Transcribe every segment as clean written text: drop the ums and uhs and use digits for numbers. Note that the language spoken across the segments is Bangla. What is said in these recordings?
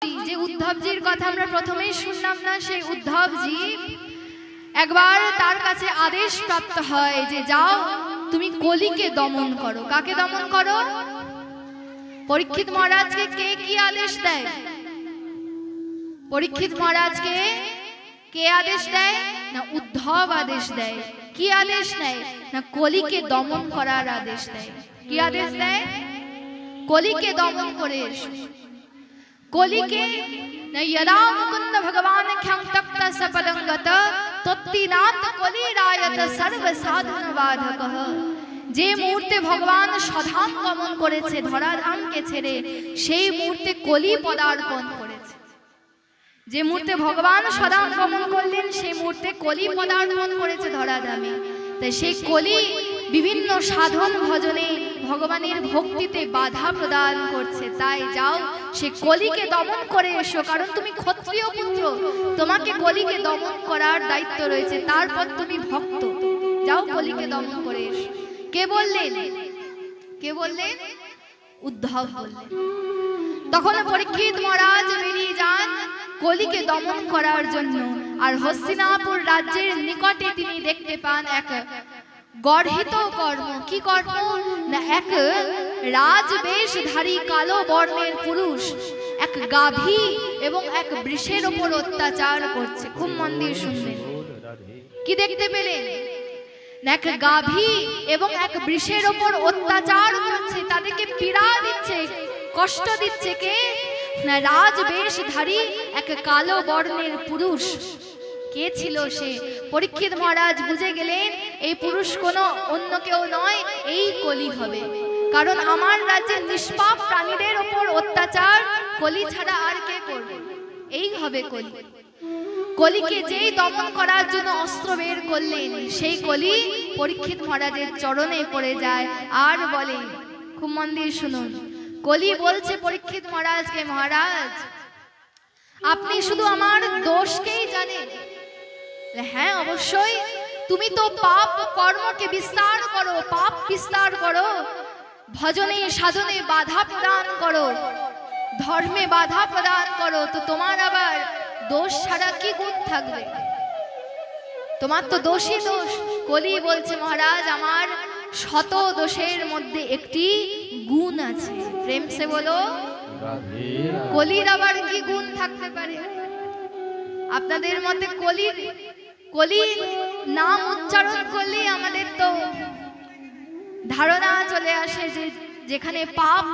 উদ্ধবজি, যে উদ্ধবজির কথা আমরা প্রথমেই শুনলাম না, সেই উদ্ধবজি একবার তার কাছে আদেশ প্রাপ্ত হয় যে যাও তুমি কলিকে দমন করো। কাকে দমন করো? পরীক্ষিত মহারাজকে কে কি আদেশ দেয়? পরীক্ষিত মহারাজকে কে আদেশ দেয়? না উদ্ধব আদেশ দেয়। কি আদেশ দেয়? না কলিকে দমন করার আদেশ দেয়। কি আদেশ দেয়? কলিকে দমন করে এসো। কলিকে यदा मुकुंद भगवान ख्यं तप्त सपदंगत तत्तिनाथ कलिरायत सर्व साधन बाधकः। যে মুহূর্তে ভগবান স্বধাম গমন করেছে, ধরাধামকে ছেড়ে, সেই মুহূর্তে কলি পদার্পণ করেছে। যে মুহূর্তে ভগবান স্বধাম গমন করলেন, সেই মুহূর্তে কলি পদার্পণ করেছে ধরাধামে। তাই সেই কলি বিভিন্ন সাধন ভজনে ভগবানের ভক্তিতে বাধা প্রদান করছে। তাই যাও সে কলিকে দমন করে এসো, কারণ তুমি ক্ষত্রিয় পুত্র, তোমাকে কলিকে দমন করার দায়িত্ব রয়েছে। তারপর তুমি ভক্ত, যাও কলিকে দমন করে এসো। কে বললেন? কে বললেন? উদ্ধব বললেন। তখন পরীক্ষিত মহারাজ বেরিয়ে যান কলিকে দমন করার জন্য। আর হস্তিনাপুর রাজ্যের নিকটে তিনি দেখতে পান এক গর্হিত কর্ম। কি কর্ম? না এক রাজবেশধারী কালো বর্ণের পুরুষ এক গাভী এবং এক বৃষের উপর অত্যাচার করছে। খুব মন দিয়ে শুনবেন। কি দেখতে পেলেন? এক গাভী এবং এক বৃষের উপর অত্যাচার করছে, তাদেরকে পীড়া দিচ্ছে, কষ্ট দিচ্ছে। কে? না রাজবেশধারী এক কালো বর্ণের পুরুষ। কে ছিল সে? পরীক্ষিত মহারাজ বুঝে গেলেন এই পুরুষ কোনো অন্য কেউ নয়, এই কলি হবে। কারণ আমার রাজ্যের নিষ্পাপ প্রাণীদের উপর অত্যাচার কলি ছাড়া আর কে করবে? এই হবে কলি। কলিকে যেই দমন করার জন্য অস্ত্র বের করলেন, সেই কলি পরীক্ষিত মহারাজের চরণে পড়ে যায় আর বলে, খুব মন দিয়ে শুনুন, কলি বলছে পরীক্ষিত মহারাজকে, মহারাজ আপনি শুধু আমার দোষকেই জানেন। হ্যাঁ অবশ্যই, তুমি তো পাপ কর্মকে বিস্তার করো, পাপ বিস্তার করো, ভজনে সাধনে বাধা প্রদান করো, ধর্মে বাধা প্রদান করো, তো তোমার আবার দোষ ছাড়া কি গুণ থাকবে? তোমার তো দোষই দোষ। কলি বলছে, মহারাজ আমার শত দোষের মধ্যে একটি গুণ আছে। প্রেম সে বলো, কলির আবার কি গুণ থাকতে পারে? আপনাদের মতে কলি নাম উচ্চারণ করলে আমাদের তো ধারণা চলে আসে যে যেখানে পাপ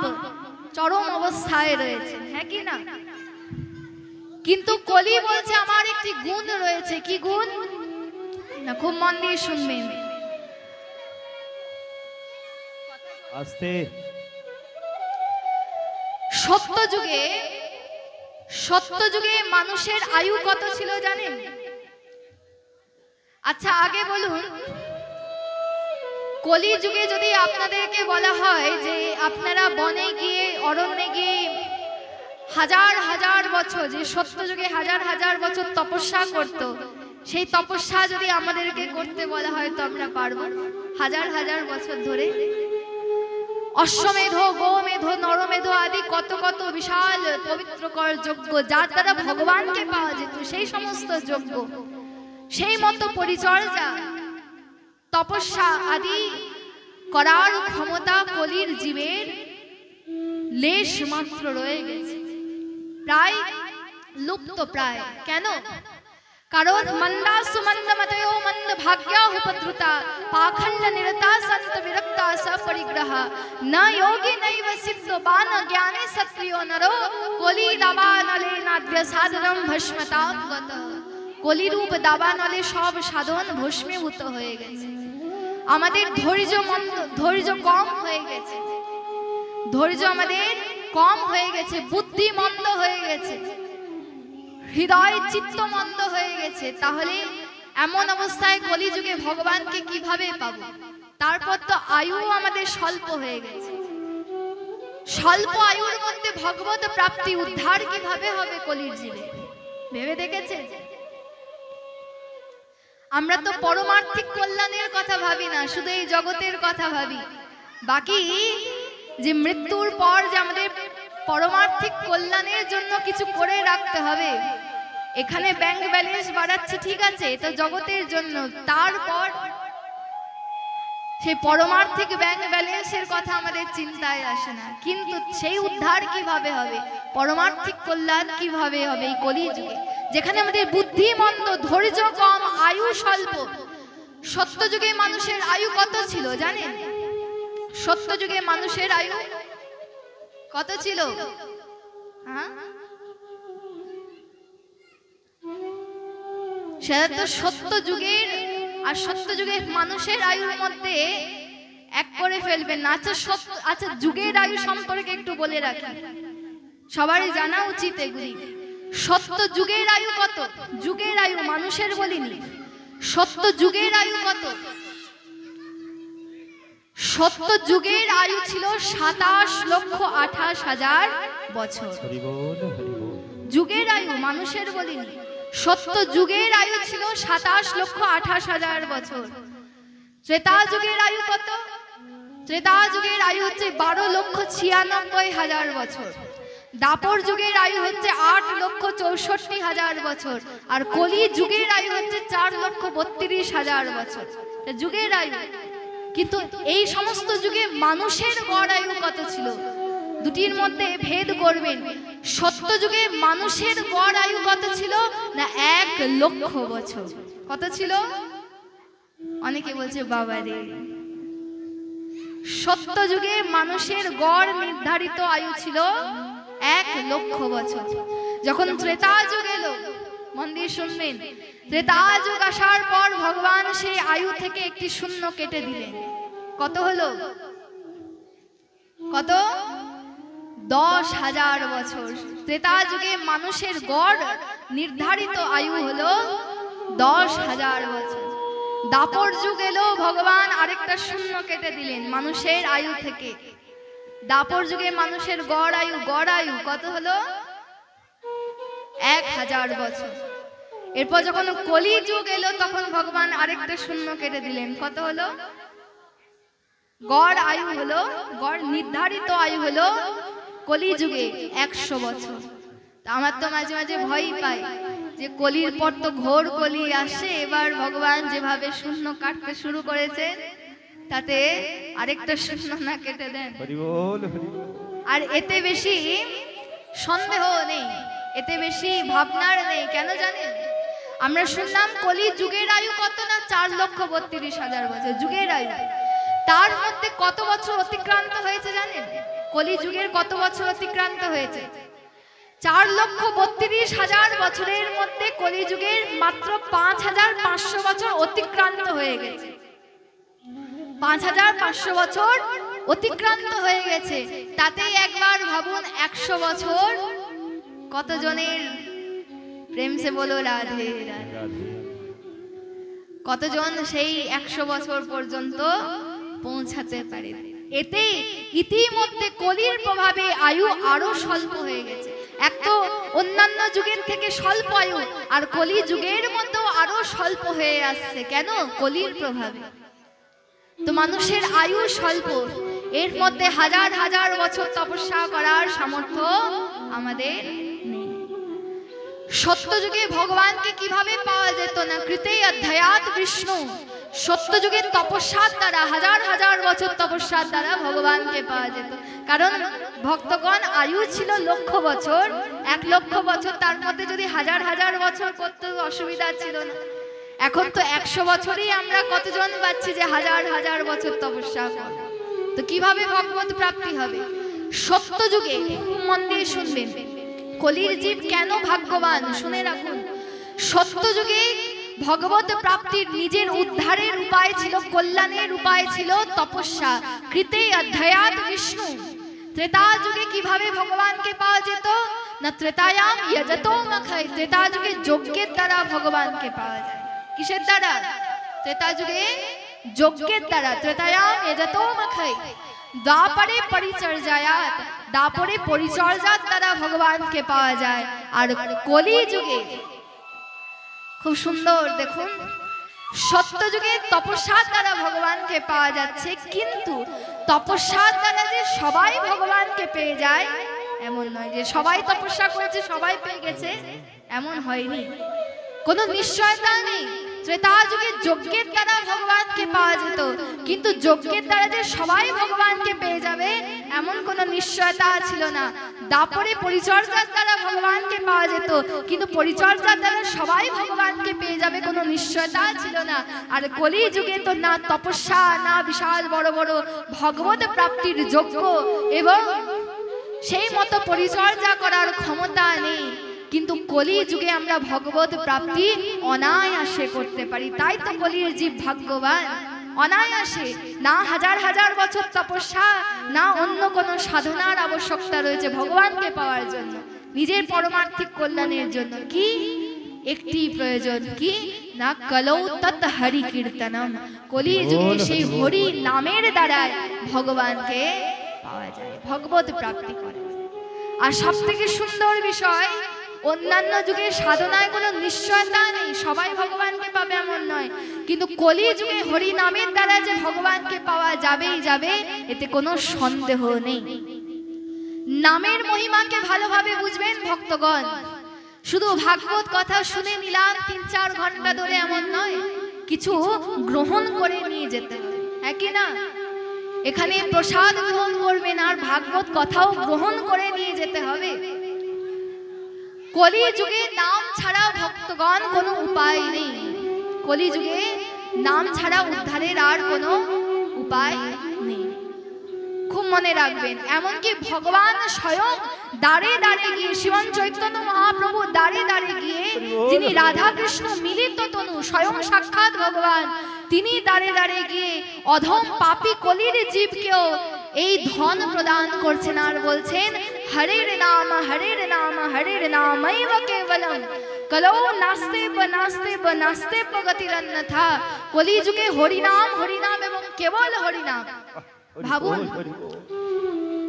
চরম অবস্থায় রয়েছে, হ্যাঁ কি না? কিন্তু কলি বলছে আমার একটি গুণ রয়েছে। কি গুণ? না খুব মন দিয়ে শুনবেন। আস্তে। সত্যযুগে মানুষের আয়ু কত ছিল জানেন? আচ্ছা আগে বলুন, কলি যুগে যদি আপনাদেরকে বলা হয় যে আপনারা বনে গিয়ে অরণ্যে গিয়ে হাজার হাজার বছর, যে সত্যযুগে হাজার হাজার বছর তপস্যা করত, সেই তপস্যা যদি আমাদেরকে করতে বলা হয় তো আমরা পারবো? হাজার হাজার বছর ধরে অশ্বমেধ, গোমেধ, নরমেধ আদি কত কত বিশাল পবিত্রকর যজ্ঞ, যার দ্বারা ভগবানকে পাওয়া যেত, সেই সমস্ত যজ্ঞ, সেই মতো পরিচর্যা, তপস্যা আদি করার ক্ষমতা কলির জীবের লেশ মাত্র রয়ে গেছে, প্রায় লুপ্ত প্রায়। কেন? কারণ মন্দা সুমন্দ মতዮ মন্দ ভাগ্যা উপদ্রুতা পাখণ্ড নিরতা সন্ত বিরক্তা সপরিগ্রহ ন যোগী নৈব সিদ্ধ বান জ্ঞানে সত্রিয় নরো কলি দাবানলে নাদ্য সাধনম ভস্মতাং গত। কলিরূপ দাবানলে সব সাধন ভস্মীভূত হয়ে গেছে। আমাদের ধৈর্য কম হয়ে গেছে, ধৈর্য আমাদের কম হয়ে গেছে, বুদ্ধি মন্দ হয়ে গেছে, হৃদয় চিত্ত মন্দ হয়ে গেছে। তাহলে এমন অবস্থায় কলিযুগে ভগবানকে কিভাবে পাবো? তারপর তো আয়ু আমাদের স্বল্প হয়ে গেছে। স্বল্প আয়ুর মধ্যে ভগবত প্রাপ্তি উদ্ধার কিভাবে হবে কলির জীবে? ভেবে দেখেছে? আমরা তো পরমার্থিক কল্যাণের কথা ভাবি না, শুধু এই জগতের কথা ভাবি। বাকি যে মৃত্যুর পর যে আমাদের পরমার্থিক কল্যাণের জন্য কিছু করে রাখতে হবে। এখানে ব্যাংক ব্যালেন্স বাড়াচ্ছে, ঠিক আছে, এটা জগতের জন্য। তারপর সেই পরমার্থিক ব্যাংক ব্যালেন্সের কথা আমাদের চিন্তায় আসে না। কিন্তু সেই উদ্ধার কিভাবে হবে, পরমার্থিক কল্যাণ কিভাবে হবে এই কলিযুগে, যেখানে আমাদের বুদ্ধি মন্দ, ধৈর্য কম, আয়ু স্বল্প। সত্যযুগে মানুষের আয়ু কত ছিল জানেন? সত্যযুগে মানুষের আয়ু কত ছিল? হ্যাঁ, সেটা তো সত্যযুগের আর সত্যযুগের মানুষের আয়ুর মধ্যে এক করে ফেলবেন না। আচ্ছা, যুগের আয়ু সম্পর্কে একটু বলে রাখি, সবারই জানা উচিত এগুলি। সত্য যুগের আয়ু কত? যুগের আয়ু মানুষের বলিনি, সত্য যুগের আয়ু কত? সত্য যুগের আয়ু ছিল 27,28,000 বছর। যুগের আয়ু মানুষের বলিনি, সত্য যুগের আয়ু ছিল 27,28,000 বছর। ত্রেতা যুগের আয়ু কত? ত্রেতা যুগের আয়ু হচ্ছে 12,96,000 বছর। দাপর যুগের আয়ু হচ্ছে 8,64,000 বছর। আর কলি যুগের আয়ু হচ্ছে 4,32,000 বছর। যুগের আয়ু। কিন্তু এই সমস্ত যুগে মানুষের গড় আয়ু কত ছিল? দুটির মধ্যে ভেদ করবেন। সত্য যুগে মানুষের গড় আয়ু কত ছিল না 1,00,000 বছর। কত ছিল? অনেকে বলছে বাবা রে, সত্য যুগে মানুষের গড় নির্ধারিত আয়ু ছিল 1,00,000 বছর। যখন ত্রেতা যুগ এলো, মন দিয়ে শুনবেন, ত্রেতা যুগ আসার পর ভগবান সেই আয়ু থেকে একটি শূন্য কেটে দিলেন। কত হলো? কত? 10,000 বছর। ত্রেতা যুগে মানুষের গড় নির্ধারিত আয়ু হলো 10,000 বছর। দাপর যুগ এলো, ভগবান আরেকটা শূন্য কেটে দিলেন মানুষের আয়ু থেকে। দাপর যুগে মানুষের গড় আয়ু কত হলো? 1,000 বছর। এরপর যখন কলি যুগ এলো, তখন ভগবান আরেকটা শূন্য কেটে দিলেন। কত হলো? গড় আয়ু হলো, গড় নির্ধারিত আয়ু হলো কলি যুগে 100 বছর। আমার তো মাঝে মাঝে ভয় পাই যে কলির পর তো ঘোর কলি আসে, এবার ভগবান যেভাবে শূন্য কাটতে শুরু করেছে তাতে আরেকটা শূন্য না কেটে দেন। আর এতে বেশি সন্দেহ নেই, এতে বেশি ভাবনার নেই। কেন জানেন? আমরা শুনলাম কলি যুগের আয়ু কত না 4,32,000 বছর যুগের আয়ু। তার মধ্যে কত বছর অতিক্রান্ত হয়েছে জানেন? কলি যুগের কত বছর অতিক্রান্ত হয়েছে? 4,32,000 বছরের মধ্যে কলি যুগের মাত্র 5,500 বছর অতিক্রান্ত হয়ে গেছে। 5,500 বছর অতিক্রান্ত হয়ে গেছে। তাতেই একবার ভাবুন 100 বছর কতজনের প্রেম সে বলো রাধে রাধে, কতজন সেই 100 বছর পর্যন্ত পৌঁছাতে পারে। এতে ইতিমধ্যে কলির প্রভাবে আয়ু আরো স্বল্প হয়ে গেছে। এক তো অন্যান্য যুগের থেকে স্বল্প আয়ু, আর কলি যুগের মধ্যেও আরো স্বল্প হয়ে আসছে। কেন? কলির প্রভাবে। তো মানুষের আয়ু স্বল্প, এর মধ্যে হাজার হাজার বছর তপস্যা করার সামর্থ্য আমাদের নেই। সত্য যুগে ভগবানকে কিভাবে পাওয়া যেত না? কৃতে অধ্যায়াৎ বিষ্ণু। সত্য যুগের তপস্যার দ্বারা, হাজার হাজার বছর তপস্যার দ্বারা ভগবানকে পাওয়া যেত। কারণ ভক্তগণ আয়ু ছিল 1,00,000 বছর, 1,00,000 বছর, তার মধ্যে যদি হাজার হাজার বছর করতে অসুবিধা ছিল না। এখন তো 100 বছরই আমরা কতজন পাচ্ছি যে হাজার হাজার বছর তপস্যা করে। তো কিভাবে ভগবত প্রাপ্তি হবে? সত্য যুগে, মন দিয়ে শুনবেন, কলির জীব কেন ভাগ্যবান শুনে রাখুন। সত্য যুগে ভগবত প্রাপ্তির নিজের উদ্ধারের উপায় ছিল, কল্যাণের উপায় ছিল তপস্যা। কৃতে অধ্যায়াৎ বিষ্ণু। ত্রেতা যুগে কিভাবে ভগবানকে পাওয়া যেত না? ত্রেতায়াম যজতো মখায়। ত্রেতা যুগে যজ্ঞের দ্বারা ভগবানকে পাওয়া যায়। কিসের দ্বারা? ত্রেতা যুগে যজ্ঞের দ্বারা। ত্রেতায়াম যজতো মখায়। দ্বাপরে পরিচর্যায়াত। দ্বাপরে পরিচর্যার দ্বারা ভগবানকে পাওয়া যায়। আর কলি যুগে খুব সুন্দর দেখুন, সত্য যুগে তপস্যার দ্বারা ভগবানকে পাওয়া যাচ্ছে, কিন্তু তপস্যার দ্বারা যে সবাই ভগবানকে পেয়ে যায় এমন নয় যে সবাই তপস্যা করেছে সবাই পেয়ে গেছে, এমন হয়নি। কোনো নিশ্চয়তা নেই। ত্রেতা যুগে যজ্ঞের দ্বারা ভগবানকে পাওয়া যেত, কিন্তু যজ্ঞের দ্বারা যে সবাই ভগবানকে পেয়ে যাবে এমন কোনো নিশ্চয়তা ছিল না। দাপরে পরিচর্যার দ্বারা ভগবানকে পাওয়া যেত, কিন্তু পরিচর্যার দ্বারা সবাই ভগবানকে পেয়ে যাবে কোনো নিশ্চয়তা ছিল না। আর কলি যুগে তো না তপস্যা, না বিশাল বড় বড় ভগবত প্রাপ্তির যোগ্য এবং সেই মতো পরিচর্যা করার ক্ষমতা নেই, কিন্তু কলি যুগে আমরা ভগবত প্রাপ্তি অনায়াসে করতে পারি। তাই তো কলির জীব ভাগ্যবান, অনায়াসে। না হাজার হাজার বছর তপস্যা, না অন্য কোনো সাধনার আবশ্যকতা রয়েছে ভগবানকে পাওয়ার জন্য, নিজের পরমার্থিক কল্যাণের জন্য। কি একটি প্রয়োজন, কি না কলৌ তৎ হরি কীর্তনম। কলি যুগে সেই হরি নামের দ্বারায় ভগবানকে পাওয়া যায়, ভগবত প্রাপ্তি করা যায়। আর সব থেকে সুন্দর বিষয়, অন্যান্য যুগে সাধনায় কোনো নিশ্চয়তা নেই, সবাই ভগবানকে পাবে এমন নয়, কিন্তু কলি যুগে হরি নামের দ্বারা যে ভগবানকে পাওয়া যাবেই যাবে, এতে কোনো সন্দেহ নেই। নামের মহিমাকে ভালোভাবে বুঝবেন ভক্তগণ। শুধু ভাগবত কথা শুনে নিলাম ৩-৪ ঘন্টা ধরে এমন নয়, কিছু গ্রহণ করে নিয়ে যেতে হবে, হ্যাঁ কি না? এখানে প্রসাদ গ্রহণ করবেন আর ভাগবত কথাও গ্রহণ করে নিয়ে যেতে হবে। কলি যুগে নাম ছাড়া ভক্তগণ কোনো উপায় নেই। কলি যুগে নাম ছাড়া উদ্ধারের আর কোনো উপায় নেই, খুব মনে রাখবেন। এমনকি ভগবান স্বয়ং দাঁড়ে দাঁড়ে গিয়ে, শ্রীমান চৈতন্য মহাপ্রভু দাঁড়ে দাঁড়ে গিয়ে, যিনি রাধা কৃষ্ণ মিলিত তনু, স্বয়ং সাক্ষাৎ ভগবান, তিনি দাঁড়ে দাঁড়ে গিয়ে অধম পাপী কলির জীবকেও এই ধন প্রদান করছেন আর বলছেন হরের নাম হরের নাম হরের নামৈব কেবলম কলৌ নাস্তে নাস্তে নাস্তে গতিরন্যথা। কলি যুগে হরিনাম হরিনাম এবং কেবল হরিনাম। ভাবুন,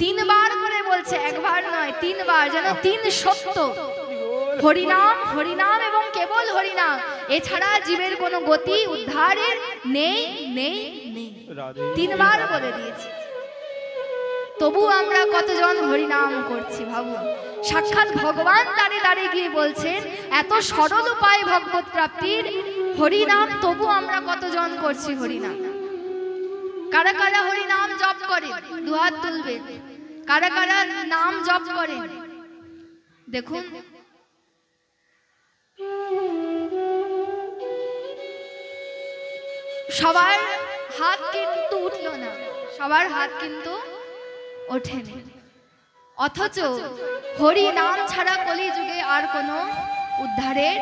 3 বার করে বলছে, একবার নয় 3 বার, যেন 3 সত্য। হরিনাম হরিনাম এবং কেবল হরিনাম, এছাড়া জীবের কোনো গতি উদ্ধারের নেই নেই নেই। 3 বার বলে দিয়েছে, তবু আমরা কতজন হরিনাম করছি ভাবুন। সাক্ষাৎ ভগবান দাঁড়িয়ে দাঁড়িয়ে গিয়ে বলছেন এত সরল উপায় ভগবত প্রাপ্তির হরিনাম, তবু আমরা কতজন করছি হরিনাম। কারা কারা হরিনাম জপ করে দুহাত তুলবেন। কারা কারা নাম জপ করে দেখুন। সবার হাত কিন্তু উঠলো না, সবার হাত কিন্তু ওঠেনি। অথচ হরি নাম ছাড়া কলি যুগে আর কোনো উদ্ধারের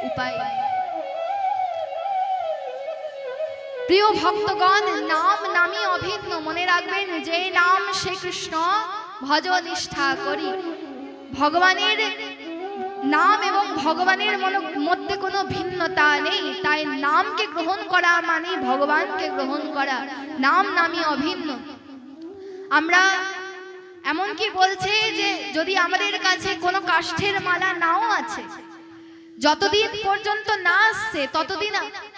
উপায় নেই। প্রিয় ভক্তগণ, নাম নামই অভিন্ন। মনে রাখবেন, যে নাম শ্রীকৃষ্ণ ভজ নিষ্ঠা করি। ভগবানের নাম এবং ভগবানের মধ্যে কোনো ভিন্নতা নেই, তাই নামকে গ্রহণ করা মানে ভগবানকে গ্রহণ করা। নাম নামই অভিন্ন। আমরা এমনকি বলছে যে যদি আমাদের কাছে কোনো কাষ্ঠের মালা নাও আছে, যতদিন পর্যন্ত না আসছে ততদিন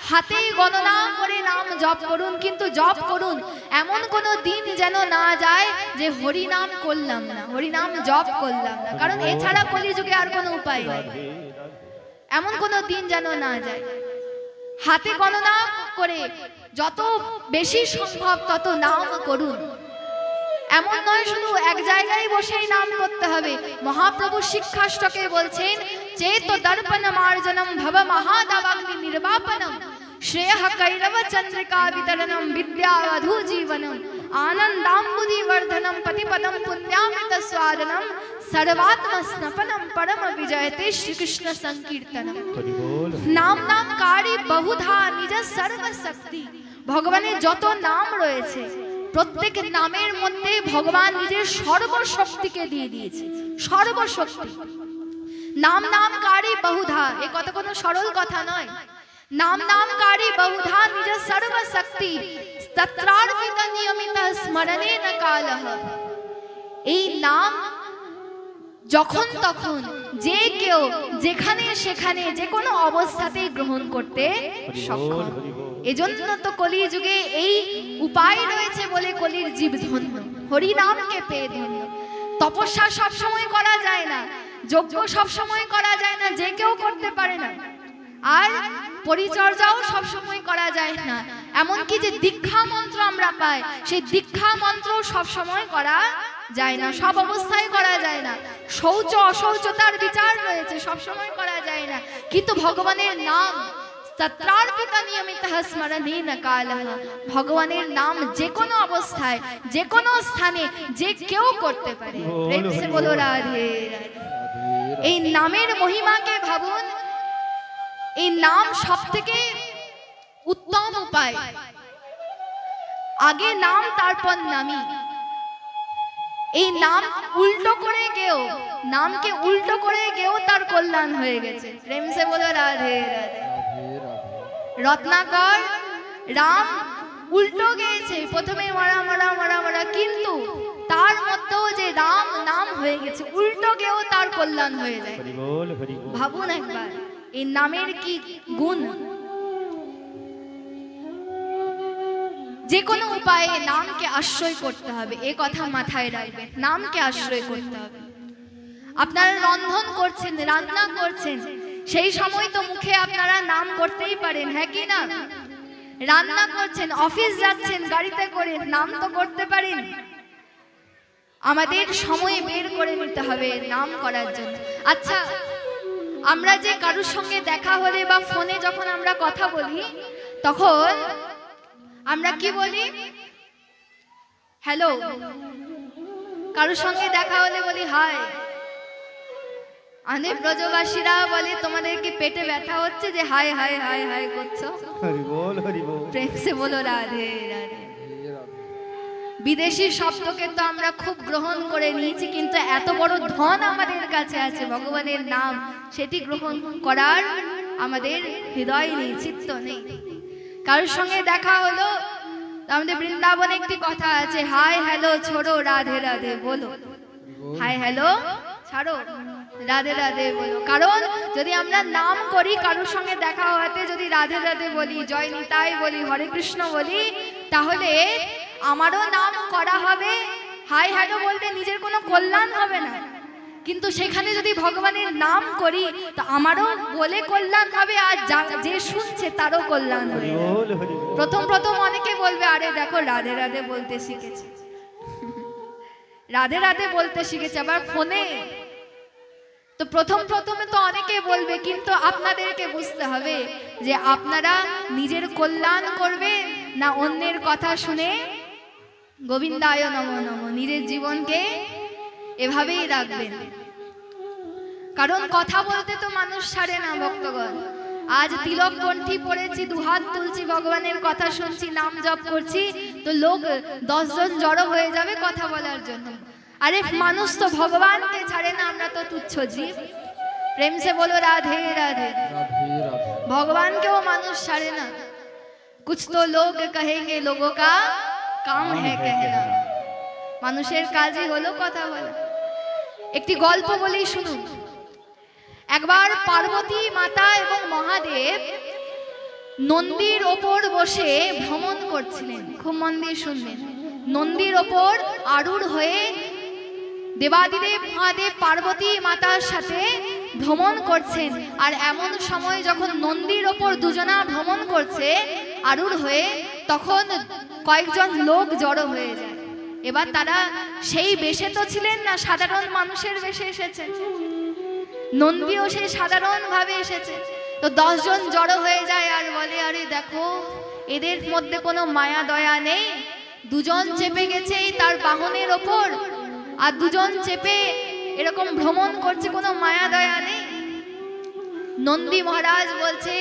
হাতে গণনা করে নাম জপ করুন, কিন্তু জপ করুন এমন কোনো দিন যেন না যায় যে হরি নাম করলাম না, হরি নাম জপ করলাম না, কারণ এছাড়া কলিযুগে আর কোনো উপায় নেই। এমন কোনো দিন যেন না যায়। হাতে গণনা করে যত বেশি সম্ভব তত নাম করুন। এমন নয় শুধু এক জায়গায় বসেই নাম করতে হবে। মহাপ্রভু শিক্ষাষ্টকে বলছেন, চেত দর্পণ মার্জনম ভব মহাদাবাগ্নি নির্বাপনম শ্রেয়ঃ কৈরব চন্দ্রিকা বিতরণম বিদ্যাবধূ জীবনম आनंदाम्बुधि वर्धनम पतिपदम पुण्यामृत स्वादनम सर्वात्म स्नपनम परम विजयते श्री कृष्ण संकीर्तनम। नाम नामकारी बहुधा निज सर्वशक्ति। ভগবানের যত নাম রয়েছে প্রত্যেক নামের মধ্যে ভগবান নিজের সর্বশক্তিকে দিয়ে দিয়েছে, সর্বশক্তি। নাম নামকারী বহুধা, এ কথা কোনো সরল কথা নয়। नाम नामकारी बहुधा निज सर्वशक्ति तत्रार्पित नियमित स्मरणे न कालः। এই নাম যখন তখন যে কেউ যেখানে সেখানে যে কোনো অবস্থাতেই গ্রহণ করতে সক্ষম। এজন্য তো কলি যুগে এই উপায় রয়েছে বলে কলির জীব ধন্য, হরি নামকে পেয়ে ধন্য। তপস্যা সব সময় করা যায় না, যজ্ঞ সব সময় করা যায় না, যে কেউ করতে পারে না, আর পরিচর্যাও সব সময় করা যায় না। এমনকি যে দীক্ষা মন্ত্র আমরা পাই, সেই দীক্ষা মন্ত্র সব সময় করা যায় না, সব অবস্থায় করা যায় না। শৌচ অশৌচতার বিচার রয়েছে, সব সময় করা যায় না। কিন্তু ভগবানের নাম তত্রার্পিতা নিয়মিতঃ স্মরণেন কালঃ, ভগবানের নাম যে কোনো অবস্থায়, যে কোনো স্থানে যে কেউ করতে পারে। প্রেম সে বলো রাধে রাধে। এই নামের মহিমাকে ভাবুন, এই নাম সবথেকে উত্তম উপায়। আগে নাম তারপর নামি। এই নাম উল্টো করে গেও, নামকে উল্টো করে গেও তার কল্যাণ হয়ে গেছে। প্রেম সে বলো রাধে রাধে। রত্নাকর রাম উল্টো গেছে, প্রথমে মরা মরা মরা মরা, কিন্তু তার মধ্যেও যে রাম নাম হয়ে গেছে, উল্টো গেও তার কল্যাণ হয়ে যায়। ভাবুন একবার এই নামের কি গুণ। যে কোনো উপায়ে নামকে আশ্রয় করতে হবে, এ কথা মাথায় রাখবেন। নামকে আশ্রয় করতে হবে। আপনারা রন্ধন করছেন, রান্না করছেন, সেই সময় তো মুখে আপনারা নাম করতেই পারেন, হ্যাঁ কি না? রান্না করছেন, অফিস যাচ্ছেন গাড়িতে করে, নাম তো করতে পারেন। আমাদের সময় বের করে নিতে হবে নাম করার জন্য। আচ্ছা, আমরা যে কারোর সঙ্গে দেখা হলে বা ফোনে যখন আমরা কথা বলি, তখন আমরা কি বলি? হ্যালো। কারোর সঙ্গে দেখা হলে বলি হাই। অনেক ব্রজবাসীরা বলে তোমাদের কি পেটে ব্যথা হচ্ছে যে হাই হাই হাই হাই করছো? হরি বল হরি বল। প্রেম সে বলো রাধে রাধে। বিদেশি শব্দকে তো আমরা খুব গ্রহণ করে নিয়েছি, কিন্তু এত বড় ধন আমাদের কাছে আছে ভগবানের নাম, সেটি গ্রহণ করার আমাদের হৃদয় নেই, চিত্ত নেই। কারোর সঙ্গে দেখা হলো, আমাদের বৃন্দাবনে একটি কথা আছে, হাই হ্যালো ছোড়ো রাধে রাধে বলো। হাই হ্যালো ছাড়ো, রাধে রাধে বলো। কারণ যদি আমরা নাম করি, কারোর সঙ্গে দেখা হতে যদি রাধে রাধে বলি, জয় নিতাই বলি, হরে কৃষ্ণ বলি, তাহলে আমারও নাম করা হবে। হাই হ্যালো বলতে নিজের কোনো কল্যাণ হবে না, কিন্তু সেখানে যদি ভগবানের নাম করি তো আমারও বলে কল্যাণ হবে, আর যে শুনছে তারও কল্যাণ হবে। প্রথম প্রথম অনেকে বলবে আরে দেখো রাধে রাধে বলতে শিখেছে, রাধে রাধে বলতে শিখেছে আবার ফোনে। তো প্রথমে তো অনেকে বলবে, কিন্তু আপনাদেরকে বুঝতে হবে যে আপনারা নিজের কল্যাণ করবেন না অন্যের কথা শুনে গোবিন্দায় নমঃ নমঃ নিজের জীবনকে এভাবেই রাখবেন। কারণ কথা বলতে তো মানুষ ছাড়ে না ভক্তগণ। আজ তিলক কণ্ঠী পড়েছি, দুহাত তুলছি, ভগবানের কথা শুনছি, নাম জপ করছি, তো লোক 10 জন জড়ো হয়ে যাবে কথা বলার জন্য। আরে মানুষ তো ভগবানকে ছাড়ে না, আমরা তো তুচ্ছ জীব। প্রেম সে বলো রাধে রাধে। ভগবানকেও মানুষ ছাড়ে না। কুছ তো লোক কহেঙ্গে, লোগোं का काम है कहना। মানুষের কাজই হলো কথা বলা। একটি গল্প বলেই শুনুন। একবার পার্বতী মাতা এবং মহাদেব নন্দীর ওপর বসে ভ্রমণ করছিলেন। খুব মন দিয়ে শুনবেন। নন্দীর ওপর আরূঢ় হয়ে দেবাদিদেব মহাদেব পার্বতী মাতার সাথে ভ্রমণ করছেন। আর এমন সময় যখন নন্দীর ওপর দুজনা ভ্রমণ করছে আরূঢ় হয়ে, তখন কয়েকজন লোক জড়ো হয়ে যায়। এবার তারা সেই বেশে তো ছিলেন না, সাধারণ মানুষের বেশে এসেছেন। নন্দীও সেই সাধারণ ভাবে এসেছে। তো 10 জন জড়ো হয়ে যায় আর বলে আরে দেখো এদের মধ্যে কোনো মায়া দয়া নেই, দুজন চেপে গেছে তার বাহনের ওপর, আর দুজন চেপে এরকম ভ্রমণ করছে, কোনো মায়া দয়া নেই। নন্দী মহারাজ বলছে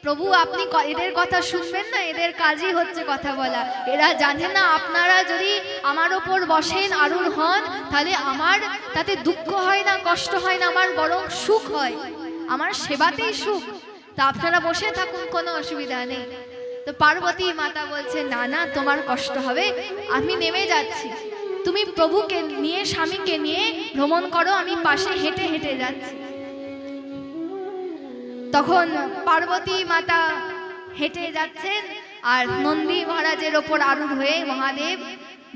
প্রভু আপনি এদের কথা শুনবেন না, এদের কাজই হচ্ছে কথা বলা। এরা জানে না আপনারা যদি আমার ওপর বসেন আরূঢ় হন, তাহলে আমার তাতে দুঃখ হয় না, কষ্ট হয় না, আমার বরং সুখ হয়, আমার সেবাতেই সুখ। তা আপনারা বসে থাকুন, কোনো অসুবিধা নেই। তো পার্বতী মাতা বলছে না না তোমার কষ্ট হবে, আমি নেমে যাচ্ছি, তুমি প্রভুকে নিয়ে স্বামীকে নিয়ে ভ্রমণ করো, আমি পাশে হেঁটে হেঁটে যাচ্ছি। তখন পার্বতী মাতা হেঁটে যাচ্ছেন আর নন্দী মহারাজের ওপর আরূঢ় হয়ে মহাদেব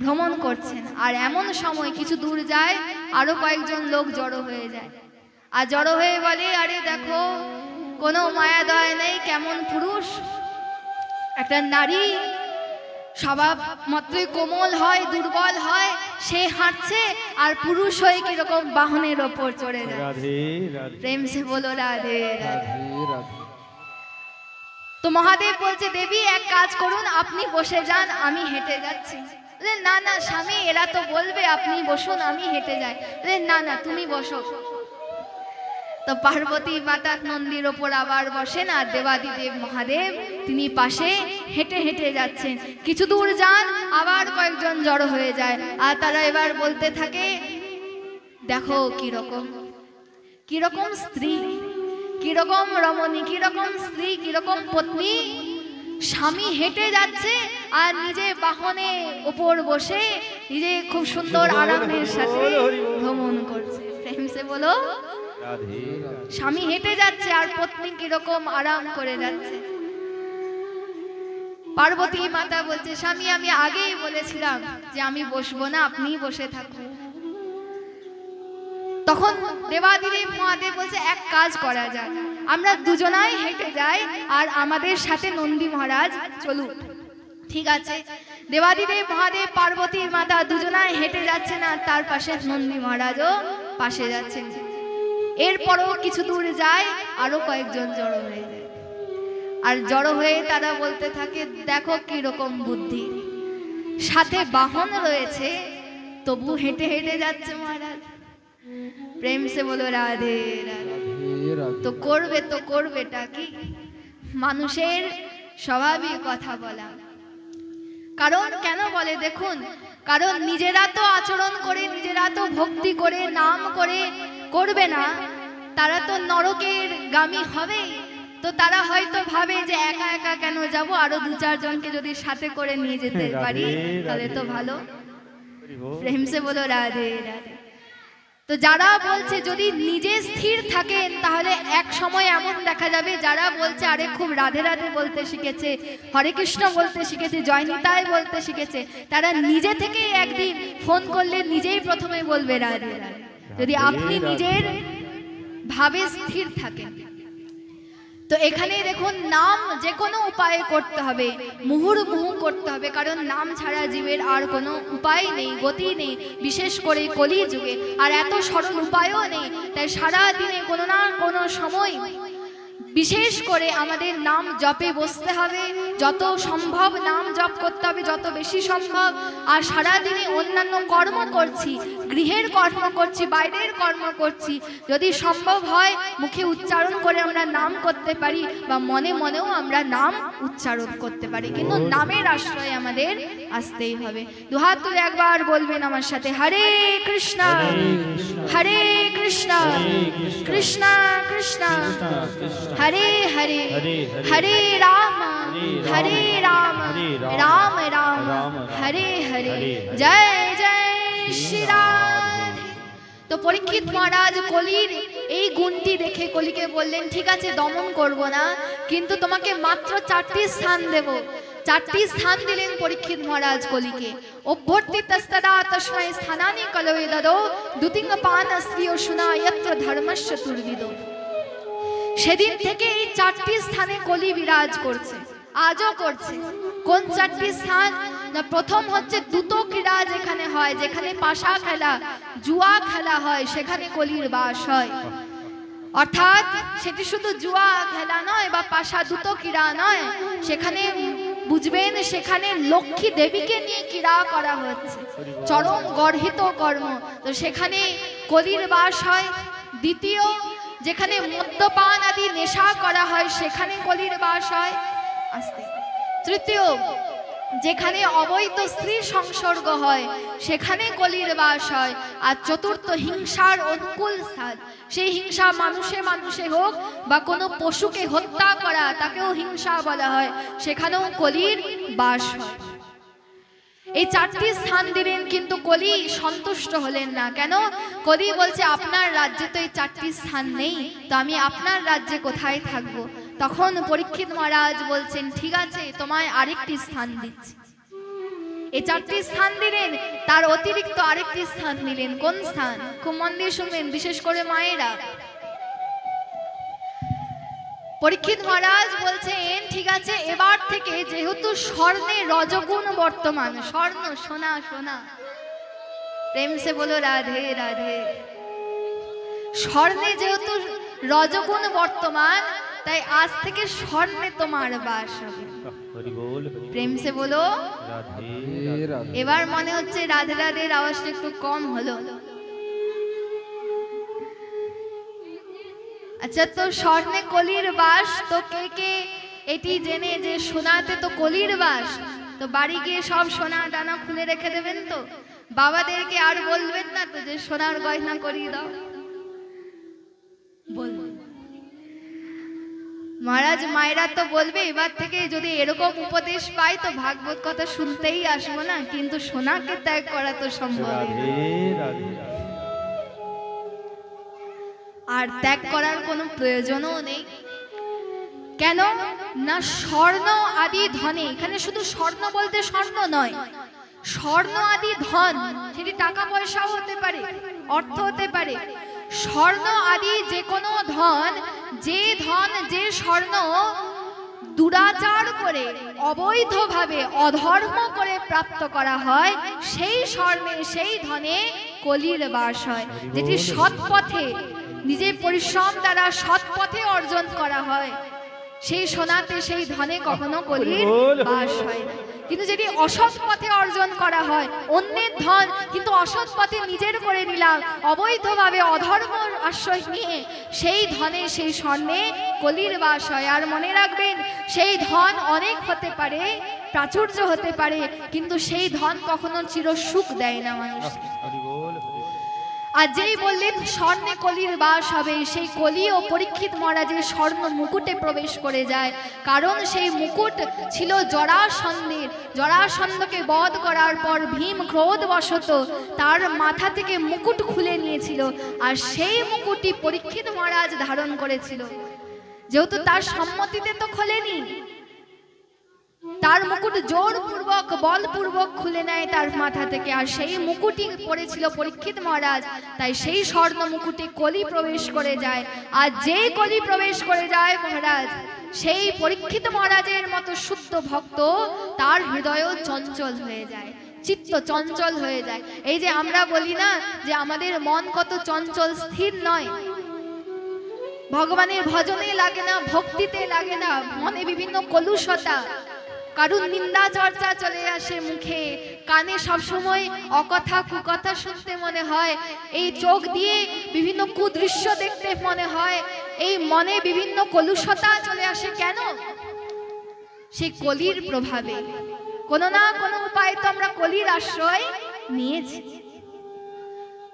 ভ্রমণ করছেন, আর এমন সময় কিছু দূর যায় আরো কয়েকজন লোক জড়ো হয়ে যায়, আর জড়ো হয়ে বলে, আরে দেখো কোনো মায়া দয়া নেই, কেমন পুরুষ, একটা নারী স্বভাব মাত্রই কোমল হয়, দুর্বল হয়, সে হাঁটছে আর পুরুষ হয়ে কিরকম বাহনের ওপর চড়ে যায়। প্রেম সে বলো রাধে রাধে। তো মহাদেব বলছে, দেবী এক কাজ করুন, আপনি বসে যান, আমি হেঁটে যাচ্ছি। না না স্বামী, এরা তো বলবে আপনি বসুন, আমি হেঁটে যাই। না না তুমি বসো। তো পার্বতী মাতা নন্দীর ওপর আবার বসেন, আর দেবাদিদেব মহাদেব তিনি পাশে হেঁটে হেঁটে যাচ্ছেন। কিছু দূর যান, আবার কয়েকজন জড়ো হয়ে যায়, আর তারা এবার বলতে থাকে, দেখো কিরকম কিরকম স্ত্রী, কিরকম রমণী, কিরকম স্ত্রী, কিরকম পত্নী। স্বামী হেঁটে যাচ্ছে আর নিজে বাহনে উপর বসে নিজে খুব সুন্দর আরামের সাথে ভ্রমণ করছে। প্রেম সে বলো, স্বামী হেঁটে যাচ্ছে আর পত্নী কিরকম আরাম করে যাচ্ছে। পার্বতী মাতা বলছে, স্বামী আমি আগেই বলেছিলাম যে আমি বসবো না, আপনি বসে থাকুন। তখন দেবাদিদেব মহাদেব বলছে, এক কাজ করা যায়, আমরা দুজনাই হেঁটে যাই আর আমাদের সাথে নন্দী মহারাজ চলুন। ঠিক আছে। দেবাদিদেব মহাদেব পার্বতীর মাতা দুজনাই হেঁটে যাচ্ছেন, আর তার পাশে নন্দী মহারাজও পাশে যাচ্ছেন। এরপরও কিছু দূর যায়, আরো কয়েকজন জড়ো হয়ে যায়, আর জড়ো হয়ে তারা বলতে থাকে, দেখো কিরকম বুদ্ধি, সাথে বাহন রয়েছে তবু হেঁটে হেঁটে যাচ্ছে মহারাজ। প্রেম সে বলো রাধে রাধে। তো করবেটা কি? মানুষের স্বভাবই কথা বলা। কারণ কেন বলে দেখুন, কারণ নিজেরা তো আচরণ করে, নিজেরা তো ভক্তি করে, নাম করে করবে না, তারা তো নরকের গামী হবে। তো তারা হয়তো ভাবে যে একা একা কেন যাব, আরো দু চারজনকে যদি সাথে করে নিয়ে যেতে পারি তাহলে তো ভালো। প্রেম সে বলো রাধে রাধে। তো যারা বলছে যদি নিজে স্থির থাকেন তাহলে এক সময় এমন দেখা যাবে, যারা বলছে আরে খুব রাধে রাধে বলতে শিখেছে, হরে কৃষ্ণ বলতে শিখেছে, জয় নিতাই বলতে শিখেছে, তারা নিজে থেকে একদিন ফোন করলে নিজেই প্রথমে বলবে রাধে রাধে। যদি আপনি নিজের ভাবে স্থির থাকেন। তো এখানে দেখুন, নাম যে কোনো উপায়ে করতে হবে, মুহুর্মুহু করতে হবে, কারণ নাম ছাড়া জীবের আর কোনো উপায় নেই, গতি নেই, বিশেষ করে কলি যুগে। আর এত সরল উপায়ও নেই, তাই সারা দিনে কোনো না কোনো সময় বিশেষ করে আমাদের নাম জপে বসতে হবে, যত সম্ভব নাম জপ করতে হবে, যত বেশি সম্ভব। আর সারা দিনে অন্যান্য কর্ম করছি, গৃহের কর্ম করছি, বাইরের কর্ম করছি, যদি সম্ভব হয় মুখে উচ্চারণ করে আমরা নাম করতে পারি, বা মনে মনেও আমরা নাম উচ্চারণ করতে পারি, কিন্তু নামের আশ্রয় আমাদের আসতেই হবে। দুহাত তুলে একবার বলবেন আমার সাথে, হরে কৃষ্ণ হরে কৃষ্ণ কৃষ্ণ কৃষ্ণ হরে হরে হরে রাম রাম রাম হরে হরে জয় জয় শ্রী রাধে। তো পরীক্ষিত মহারাজ কলির এই গুণটি দেখে কলিকে বললেন, ঠিক আছে দমন করব না, কিন্তু তোমাকে মাত্র 4টি স্থান দেব। 4টি স্থান দিলেন পরীক্ষিত মহারাজ কলিকে। অভ্যর্থিতস্তদা তস্মৈ স্থানানি কলয়ে দদো দুতিঙ্গপান স্ত্রিয় শুনা যত্র ধর্মস্য তুর্বিদো। সেদিন থেকে এই 4টি স্থানে কলি বিরাজ করছে, আজও করছে। কোন 4টি স্থান? না, প্রথম হচ্ছে দ্রুত ক্রীড়া যেখানে হয়, যেখানে পাশা খেলা, জুয়া খেলা হয়, সেখানে কলির বাস হয়। অর্থাৎ সেটি শুধু জুয়া খেলা নয় বা পাশা দ্রুত ক্রীড়া নয়, সেখানে বুঝবেন সেখানে লক্ষ্মী দেবীকে নিয়ে ক্রীড়া করা হচ্ছে, চরম গর্হিত কর্ম। তো সেখানে কলির বাস হয়। দ্বিতীয়, যেখানে মদ্যপান আদি নেশা করা হয়, সেখানে কলির বাস হয়। আস্তে। তৃতীয়, যেখানে অবৈধ স্ত্রী সংসর্গ হয়, সেখানে কলির বাস হয়। আর চতুর্থ, হিংসার অনুকূল স্থান, সেই হিংসা মানুষে মানুষে হোক বা কোনো পশুকে হত্যা করা, তাকেও হিংসা বলা হয়, সেখানেও কলির বাস হয়। এই 4টি স্থান দিলেন, কিন্তু কলি সন্তুষ্ট হলেন না। কেন? কলি বলছে আপনার রাজ্যে তো এই 4টি স্থান নেই, তো আমি আপনার রাজ্যে কোথায় থাকব? তখন পরীক্ষিত মহারাজ বলছেন, ঠিক আছে তোমায় আরেকটি স্থান দিচ্ছি। এই 4টি স্থান দিলেন, তার অতিরিক্ত আরেকটি স্থান দিলেন। কোন স্থান? খুব মন দিয়ে শুনবেন, বিশেষ করে মায়েরা। পরীক্ষিত মহারাজ বলছেন, ঠিক আছে, এবার থেকে যেহেতু স্বর্ণে রজগুণ বর্তমান, স্বর্ণ সোনা সোনা, প্রেম সে বলো রাধে রাধে, স্বর্ণে যেহেতু রজগুণ বর্তমান, তাই আজ থেকে স্বর্ণে তোমার বাস হবে। প্রেম সে বলো রাধে রাধে। এবার মনে হচ্ছে রাধে রাধের আওয়াজটা একটু কম হলো। আচ্ছা, তো স্বর্ণে কলির বাস, তো কে কে এটি জেনে যে সোনাতে তো কলির বাস, তো বাড়ি গিয়ে সব সোনা দানা খুলে রেখে দেবেন তো? বাবাদেরকে আর বলবেন না তো যে সোনার গয়না করিয়ে দাও? বলবেন। মহারাজ মায়েরা তো বলবে, এবার থেকে যদি এরকম উপদেশ পাই তো ভাগবত কথা শুনতেই আসবো না, কিন্তু সোনাকে ত্যাগ করা তো সম্ভব রাধে নয়। রাধে। আর ত্যাগ করার কোনো প্রয়োজনও নেই। কেন না? স্বর্ণ আদি ধনে, এখানে শুধু স্বর্ণ বলতে স্বর্ণ নয়, স্বর্ণ আদি ধন, সেটি টাকা পয়সাও হতে পারে, অর্থ হতে পারে। স্বর্ণ আদি যে কোনো ধন, যে স্বর্ণ দুরাচার করে, অবৈধভাবে, অধর্ম করে প্রাপ্ত করা হয়, সেই স্বর্ণে, সেই ধনে কলির বাস হয়। যেটি সৎ পথে, নিজের পরিশ্রম দ্বারা সৎ পথে অর্জন করা হয়, সেই সোনাতে, সেই ধনে কখনো কলির বাস হয় না। কিন্তু যেটি অসৎ পথে অর্জন করা হয়, অন্যের ধন কিন্তু অসৎ পথে নিজের করে নিলাম, অবৈধভাবে অধর্ম আশ্রয় নিয়ে, সেই ধনে, সেই স্বর্ণে কলির বাস হয়। আর মনে রাখবেন, সেই ধন অনেক হতে পারে, প্রাচুর্য হতে পারে, কিন্তু সেই ধন কখনো চির সুখ দেয় না মানুষকে। আর যেই বললেন স্বর্ণে কলির বাস হবে, সেই কলি ও পরীক্ষিত মহারাজের স্বর্ণ মুকুটে প্রবেশ করে যায়। কারণ সেই মুকুট ছিল জরাসন্ধের। জরাসন্ধকে বধ করার পর ভীম ক্রোধবশত তার মাথা থেকে মুকুট খুলে নিয়েছিল, আর সেই মুকুটই পরীক্ষিত মহারাজ ধারণ করেছিল। যেহেতু তার সম্মতিতে তো খোলেনি, তার মুকুট জোরপূর্বক, বলপূর্বক খুলে নেয় তার মাথা থেকে, আর সেই মুকুটই পড়েছিল পরীক্ষিত মহারাজ। তাই সেই স্বর্ণ মুকুটে কলি প্রবেশ করে যায়। আর যেই কলি প্রবেশ করে যায় মহারাজ, সেই পরীক্ষিত মহারাজের মতো শুদ্ধ ভক্ত, তার হৃদয়ও চঞ্চল হয়ে যায়, চিত্ত চঞ্চল হয়ে যায়। এই যে আমরা বলি না যে আমাদের মন কত চঞ্চল, স্থির নয়, ভগবানের ভজনে লাগে না, ভক্তিতে লাগে না, মনে বিভিন্ন কলুষতা, কারণ নিন্দা চর্চা চলে আসে মুখে, কানে সবসময় অকথা কুকথা শুনতে মনে হয়, এই চোখ দিয়ে বিভিন্ন কুদৃশ্য দেখতে মনে হয়, এই মনে বিভিন্ন কলুষতা চলে আসে। কেন? সেই কলির প্রভাবে। কোনো না কোনো উপায়ে তো আমরা কলির আশ্রয় নিয়েছি।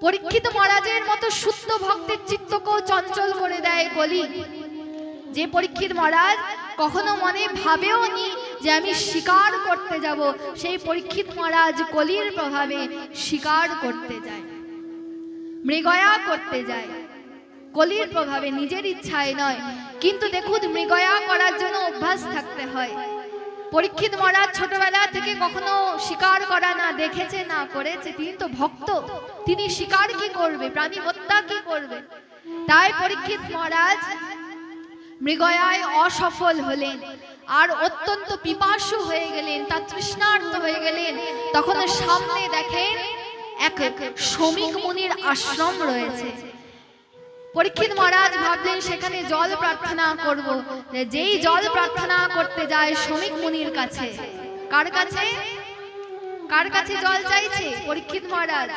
পরীক্ষিত মহারাজের মতো শুদ্ধ ভক্তের চিত্তকেও চঞ্চল করে দেয় কলি। যে পরীক্ষিত মহারাজ কখনো মনে ভাবেও নি যে আমি শিকার করতে যাব, সেই পরীক্ষিত মহারাজ কলির প্রভাবে শিকার করতে যায়, মৃগয়া করতে যায়, কলির প্রভাবে, নিজের ইচ্ছায় নয়। কিন্তু দেখুন, মৃগয়া করার জন্য অভ্যাস থাকতে হয়। পরীক্ষিত মহারাজ ছোটবেলা থেকে কখনো শিকার করা না দেখেছে, না করেছে। তিনি তো ভক্ত, তিনি শিকার কি করবে, প্রাণী হত্যা কি করবে? তাই পরীক্ষিত মহারাজ মৃগয়ায় অসফল হলেন, আর অত্যন্ত পিপাসু হয়ে গেলেন, তার তৃষ্ণার্ত হয়ে গেলেন। তখন সামনে দেখেন এক শ্রমিক মুনির আশ্রম রয়েছে। পরীক্ষিত মহারাজ ভাবলেন সেখানে জল প্রার্থনা করব। যেই জল প্রার্থনা করতে যায় শ্রমিক মুনির কাছে, কার কাছে? কার কাছে জল চাইছে পরীক্ষিত মহারাজ?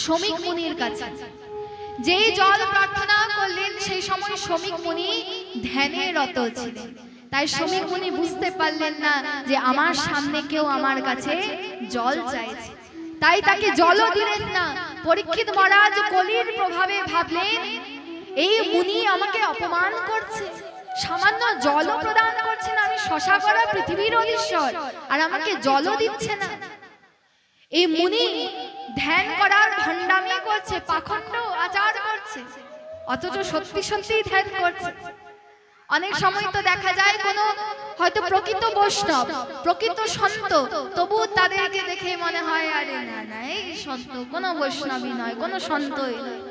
শ্রমিক মুনির কাছে। যেই জল প্রার্থনা করলেন, সেই সময় শ্রমিক মুনি ধ্যানে রত ছিলেন। তাই শ্রমিক মুনি বুঝতে পারলেন না যে আমার সামনে কেউ আমার কাছে জল চাইছে, তাই তাকে জলও দিলেন না। পরীক্ষিত মহারাজ কলির প্রভাবে ভাবলেন, এই মুনি আমাকে অপমান করছে, সামান্য জলও প্রদান করছে না, আমি শশা করা পৃথিবীর অধীশ্বর, আর আমাকে জলও দিচ্ছে না। এই মুনি ধ্যান করার ভণ্ডামি করছে, পাখণ্ড আচার করছে, অথচ সত্যি সত্যি ধ্যান করছে। অনেক সময় তো দেখা যায় কোনো হয়তো প্রকৃত বৈষ্ণব, প্রকৃত সন্ত, তবু তাদেরকে দেখে মনে হয় আরে না না এই সন্ত, কোনো বৈষ্ণবই নয়, কোনো সন্তই নয়।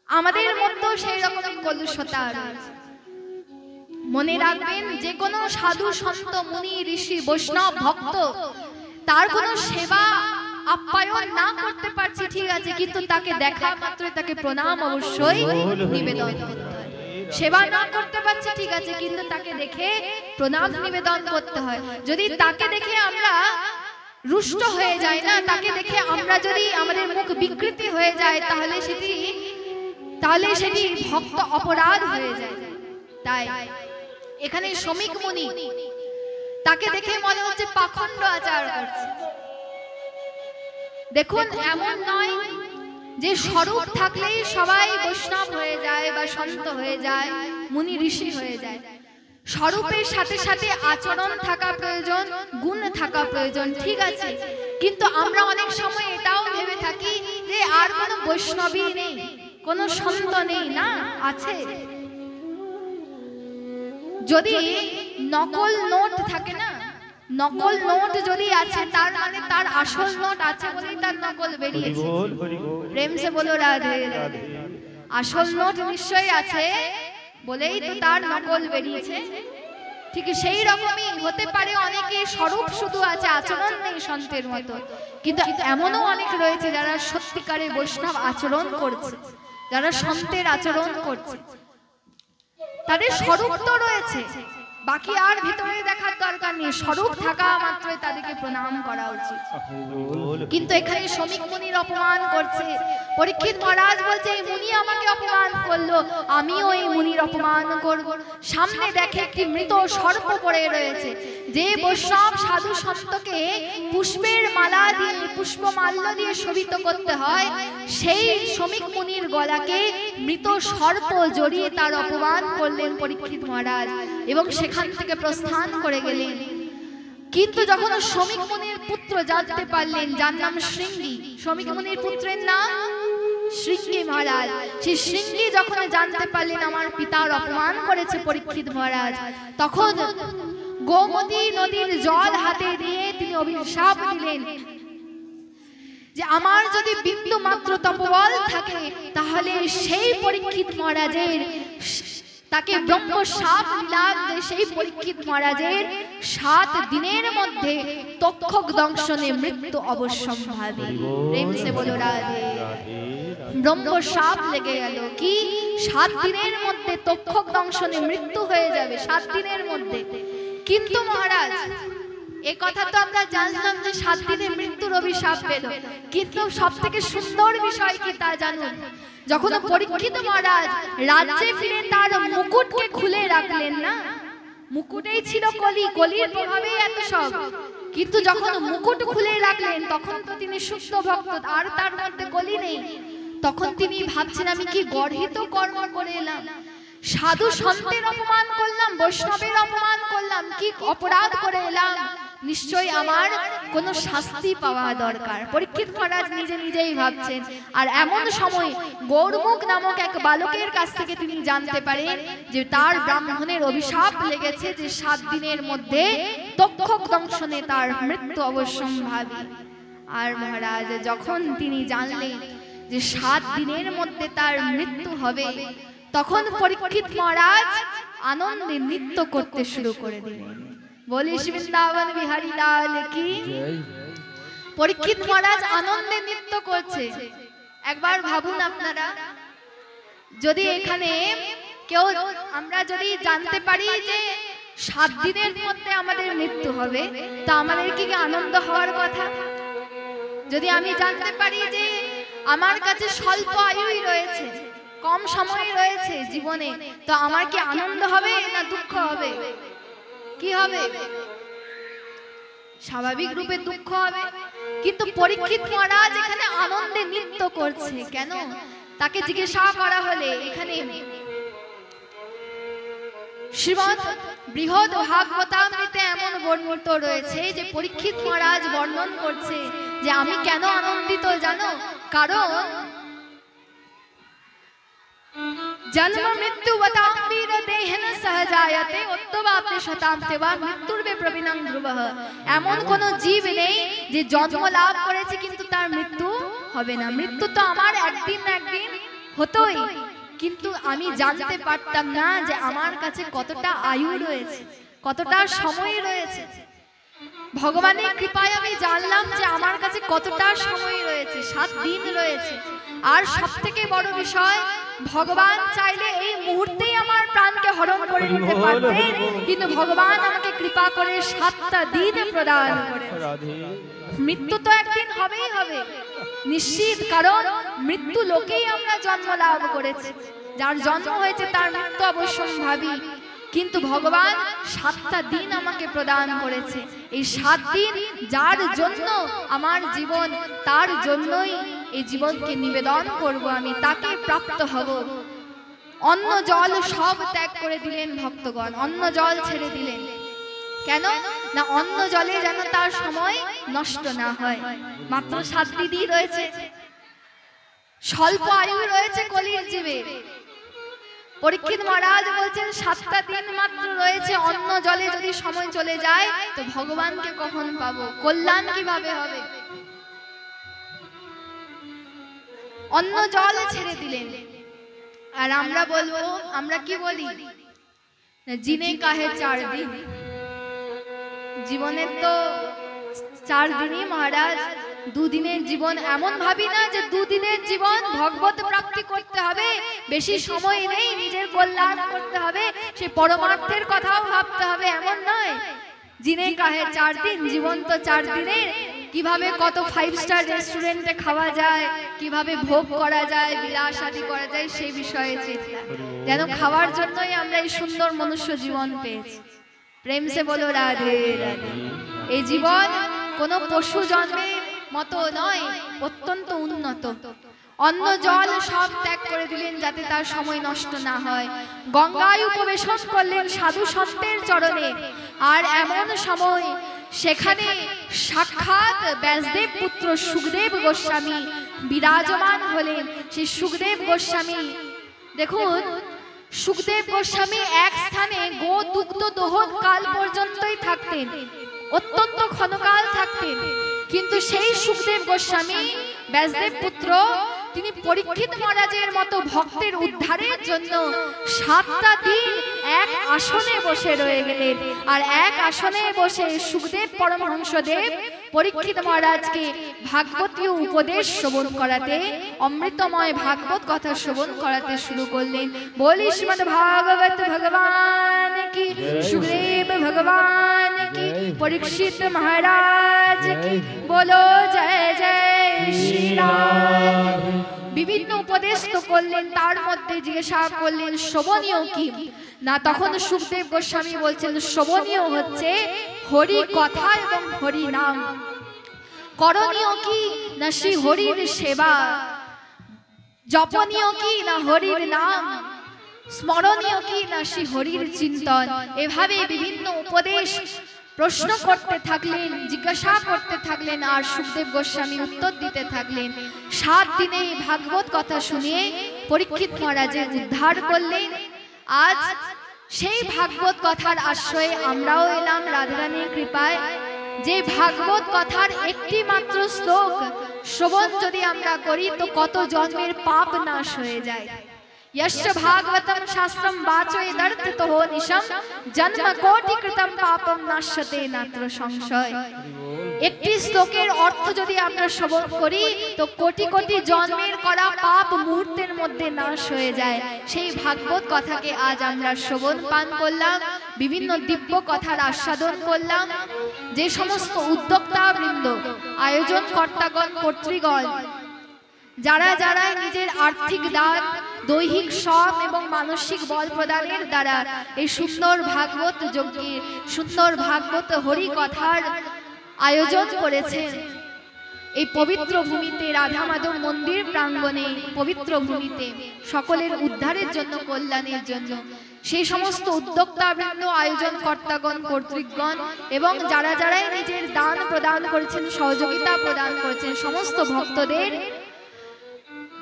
আমাদের মধ্যেও সেই রকমের কলুষতা রয়েছে। মনে রাখবেন, যে কোনো সাধু সন্ত মুনি ঋষি বৈষ্ণব ভক্ত তার কোনো সেবা আপ্যায়ন না করতে পারছি ঠিক আছে, কিন্তু তাকে দেখা মাত্র তাকে প্রণাম অবশ্যই নিবেদন করতে হয়। সেবা না করতে পারছি ঠিক আছে, কিন্তু তাকে দেখে প্রণাম নিবেদন করতে হয়। যদি তাকে দেখে আমরা রুষ্ট হয়ে যায় না, তাকে দেখে আমরা যদি আমাদের মুখ বিকৃতি হয়ে যায়, তাহলে সেটি ভক্ত অপরাধ হয়ে যায়। তাই এখানে শ্রমিক মুনি তাকে দেখে মনে হচ্ছে পাখণ্ড আচার করছে। দেখুন, এমন নয় যে স্বরূপ থাকলেই সবাই বৈষ্ণব হয়ে যায় বা সন্ত হয়ে যায়, মুনি ঋষি হয়ে যায়। স্বরূপের সাথে সাথে আচরণ থাকা প্রয়োজন, গুণ থাকা প্রয়োজন, ঠিক আছে। কিন্তু আমরা অনেক সময় এটাও ভেবে থাকি যে আর কোনো বৈষ্ণবই নেই, কোনো সন্ত নেই। না, আছে। যদি নকল নোট থাকে না, নকল নোট যদি আছে, তার মানে তার আসল নোট আছে বলেই তার নকল বেরিয়েছে। প্রেম সে বলো রাধে রাধে। আসল নোট নিশ্চয়ই আছে বলেই তো তার নকল বেরিয়েছে। ঠিক সেই রকমই হতে পারে অনেকে স্বরূপ শুধু আছে, আচরণ নেই সন্তের মতো। কিন্তু এমনও অনেক রয়েছে যারা সত্যিকারের বৈষ্ণব আচরণ করছে, যারা সন্তের আচরণ করছে, তাদের স্বরূপ তো রয়েছে, বাকি আর ভিতরে দেখার দরকার নেই। স্বরূপ থাকা মাত্রই তাদেরকে প্রণাম করা উচিত। কিন্তু এখানে শ্রমিক মুনির অপমান করছে। পরীক্ষিত মহারাজ বলছে, এই মুনি আমাকে অপমান করলো, আমিও এই মুনির অপমান করব। সামনে দেখে একটি মৃত সর্প পড়ে রয়েছে। যে বৈষ্ণব সাধু সন্তকে পুষ্পের মালা দিয়ে, পুষ্পমাল্য দিয়ে শোভিত করতে হয়, সেই শ্রমিক মুনির গলাকে মৃত সর্প জড়িয়ে তার অপমান করলেন পরীক্ষিত মহারাজ এবং সেখান থেকে প্রস্থান করে গেলেন। কিন্তু যখন শ্রমিক মুনির পুত্র জানতে পারলেন, যার নাম শৃঙ্গী, শ্রমিক মুনির পুত্রের নাম শৃঙ্গী মহারাজ, সেই শৃঙ্গী যখন জানতে পারলেন আমার পিতার অপমান করেছে পরীক্ষিত মহারাজ, তখন গোমতী নদীর জল হাতে দিয়ে তিনি অভিশাপ দিলেন যে আমার যদি বিন্দু মাত্র তপবল থাকে, তাহলে সেই পরীক্ষিত মহারাজের, তাকে ব্রহ্ম শাপ দিলাম যে সেই পরীক্ষিত মহারাজের 7 দিনের মধ্যে তক্ষক দংশনে মৃত্যু অবশ্যম্ভাবী। প্রেম সে বলো রাধে। ব্রহ্ম শাপ লেগে গেল কি 7 দিনের মধ্যে তক্ষক দংশনে মৃত্যু হয়ে যাবে, 7 দিনের মধ্যে। কিন্তু মহারাজ, এই কথা তো আমরা জানলাম যে 7 দিনে মৃত্যুর অভিশাপ পেল, কিন্তু সব থেকে সুন্দর বিষয় কি তা জানুন। যখন পরীক্ষিত মহারাজ রাজ্যে ফিরে তার মুকুটকে খুলে রাখলেন না, মুকুটেই ছিল কলি, কলির প্রভাবেই এত সব, কিন্তু যখন মুকুট খুলে রাখলেন তখন তো তিনি শুদ্ধ ভক্ত, আর তার মধ্যে কলি নেই। তখন তিনি ভাবছেন, আমি কি গর্হিত কর্ম করে এলাম, সাধু সন্তের অপমান করলাম, বৈষ্ণবের অপমান করলাম, কি অপরাধ করে এলাম, নিশ্চয়ই আমার কোনো শাস্তি পাওয়া দরকার। পরীক্ষিত মহারাজ নিজে নিজেই ভাবছেন। আর এমন সময় গৌরমুখ নামক এক বালকের কাছ থেকে তিনি জানতে পারেন যে তার ব্রাহ্মণের অভিশাপ লেগেছে, যে 7 দিনের মধ্যে তক্ষক দংশনে তার মৃত্যু অবশ্যম্ভাবী। আর মহারাজ যখন তিনি জানলেন যে 7 দিনের মধ্যে তার মৃত্যু হবে, তখন পরীক্ষিত মহারাজ আনন্দে নৃত্য করতে শুরু করে দিলেন। বলিস বৃন্দাবন বিহারী লাল কি। পরীক্ষিত মহারাজ আনন্দে নৃত্য করছে। একবার ভাবুন আপনারা, যদি এখানে কেউ, আমরা যদি জানতে পারি যে 7 দিনের মধ্যে আমাদের মৃত্যু হবে, তা আমাদের কি আনন্দ হওয়ার কথা? যদি আমি জানতে পারি যে আমার কাছে স্বল্প আয়ুই রয়েছে, কম সময় রয়েছে জীবনে, তো আমার কি আনন্দ হবে না দুঃখ হবে? কি হবে? স্বাভাবিক রূপে দুঃখ হবে। কিন্তু পরীক্ষিত মহারাজ এখানে আনন্দে নৃত্য করছে কেন? তাকে জিজ্ঞাসা করা হলে, এখানে শ্রীমদ্ বৃহৎ ভাগবতামৃতে এমন বর্ণিত রয়েছে যে পরীক্ষিত মহারাজ বর্ণন করছে যে আমি কেন আনন্দিত জানো? কারণ জন্ম মৃত্যু বতাম্বীর দেহেন সহজায়তে উত্তবাপ্তি শতান্তে বা মৃত্যুর্বে প্রবীণং ধ্রুবঃ। এমন কোন জীব নেই যে জন্ম লাভ করেছে কিন্তু তার মৃত্যু হবে না। মৃত্যু তো আমার একদিন না একদিন হতোই, কিন্তু আমি জানতে পারতাম না যে আমার কাছে কতটা আয়ু রয়েছে, কতটা সময় রয়েছে। ভগবানের কৃপায় আমি জানলাম যে আমার কাছে কতটা সময় রয়েছে, 7 দিন রয়েছে। আর সবথেকে বড় বিষয়, ভগবান চাইলে এই মুহূর্তেই আমার প্রাণকে হরণ করে নিতে পারতেন, কিন্তু ভগবান আমাকে কৃপা করে 7টা দিন প্রদান করেছেন। মৃত্যু তো একদিন হবেই হবে নিশ্চিত, কারণ মৃত্যু লোকেই আমরা জন্ম লাভ করেছি। যার জন্ম হয়েছে তার মৃত্যু অবশ্যম্ভাবী, কিন্তু ভগবান 7টা দিন আমাকে প্রদান করেছে। এই 7 দিন যার জন্য আমার জীবন, তার জন্যই এই জীবনকে নিবেদন করব, আমি তাকে প্রাপ্ত হব। অন্ন জল সব ত্যাগ করে দিলেন ভক্তগণ, অন্ন জল ছেড়ে দিলেন। কেন না, অন্ন জলে যেন তার সময় নষ্ট না হয়। মাত্র 7 দিনই রয়েছে, স্বল্প আয়ু রয়েছে কলির জীবে। পরীক্ষিত মহারাজ বলছেন 7টা দিন মাত্র রয়েছে, অন্ন জলে যদি সময় চলে যায় তো ভগবানকে কখন পাবো, কল্যাণ কিভাবে হবে? অন্ন জল ছেড়ে দিলেন। আর আমরা বলবো, আমরা কি বলি, জিনে কাহে 4 দিন। জীবনের তো 4 দিনই মহারাজ, 2 দিনের জীবন। এমন ভাবি না যে 2 দিনের জীবন ভগবত প্রাপ্তি করতে হবে, বেশি সময় নেই, নিজের কল্যাণ করতে হবে, সে পরমার্থের কথাও ভাবতে হবে, এমন নয়। জিনে কাহে 4 দিন, জীবন তো 4 দিনের। কিভাবে কত 5 স্টার রেস্টুরেন্টে খাওয়া যায়, কিভাবে ভোগ করা যায়, বিলাস আদি করা যায়, সেই বিষয়ে চিন্তা। যেন খাওয়ার জন্যই আমরা এই সুন্দর মনুষ্য জীবন পেয়েছি। প্রেম সে বলো রাধে রাধে। এই জীবন কোনো পশু জন্মের মতো নয়, অত্যন্ত উন্নত। অন্ন জল সব ত্যাগ করে দিলেন যাতে তার সময় নষ্ট না হয়। গঙ্গায় উপবেশন করলেন সাধু সন্তের চরণে। আর এমন সময় সেখানে সাক্ষাৎ ব্যাসদেব পুত্র সুখদেব গোস্বামী বিরাজমান হলেন। সেই সুখদেব গোস্বামী, দেখুন সুখদেব গোস্বামী এক স্থানে গো দুগ্ধ দোহন কাল পর্যন্তই থাকতেন, অত্যন্ত ক্ষণকাল থাকতেন। কিন্তু সেই সুখদেব গোস্বামী ব্যাসদেব পুত্র, তিনি পরীক্ষিত মহারাজের মতো ভক্তের উদ্ধারের জন্য 7টা দিন এক আসনে বসে রয়ে গেলেন। আর এক আসনে বসে সুখদেব পরমহংসদেব পরীক্ষিত মহারাজকে ভাগবতীয় উপদেশ শ্রবণ করাতে, অমৃতময় ভাগবত কথা শ্রবণ করাতে শুরু করলেন। বলি শ্রীমদ্ ভাগবত ভগবান কি, সুখদেব ভগবান কি, পরীক্ষিত মহারাজ কি, বলো জয় জয় শ্রীরাম। বিভিন্ন উপদেশ তো করলেন, তার মধ্যে জিজ্ঞাসা করলেন শ্রবণীয় কি না। তখন সুখদেব গোস্বামী বলছেন শ্রবণীয় হচ্ছে হরি কথা এবং হরি নাম। করণীয় কি না শ্রী হরির সেবা। জপনীয় কি না হরির নাম। স্মরণীয় কি না শ্রী হরির চিন্তন। এভাবে বিভিন্ন উপদেশ প্রশ্ন করতে থাকলেন, জিজ্ঞাসা করতে থাকলেন, আর সুখদেব গোস্বামী উত্তর দিতে থাকলেন। 7 দিনে ভাগবত কথা শুনিয়ে পরীক্ষিত মহারাজের উদ্ধার করলেন। আজ সেই ভাগবত কথার আশ্রয়ে আমরাও এলাম রাধারানীর কৃপায়। যে ভাগবত কথার একটি মাত্র শ্লোক শ্রবণ যদি আমরা করি তো কত জন্মের পাপ নাশ হয়ে যায়। यश्च भागवतं शास्त्रं वाचयेदर्थितो निशं जन्म कोटि कृतं पापं नाश्यते नात्र संशय। একটি শ্লোকের অর্থ যদি আমরা শ্রবণ করি তো কোটি কোটি জন্মের করা পাপ মুহূর্তের মধ্যে নাশ হয়ে যায়। সেই ভাগবত কথাকে আজ আমরা শ্রবণ পান করলাম, বিভিন্ন দিব্য কথার আস্বাদন করলাম। যে সমস্ত উদ্যোক্তা বৃন্দ, আয়োজন কর্তাগণ, কর্তৃগণ, যারা যারা নিজের আর্থিক দান, দৈহিক শ্রম এবং মানসিক বল প্রদানের দ্বারা এই সুন্দর ভাগবত যজ্ঞে, সুন্দর ভাগবত হরি কথার আয়োজন করেছেন, এই পবিত্র ভূমিতে, রাধা মাধব মন্দির প্রাঙ্গণে, পবিত্র ভূমিতে সকলের উদ্ধারের জন্য, কল্যাণের জন্য, সেই সমস্ত উদ্যোক্তাবৃন্দ, আয়োজন কর্তাগণ, কর্তৃগণ এবং যারা যারাই নিজের দান প্রদান করেছেন, সহযোগিতা প্রদান করেছেন, সমস্ত ভক্তদের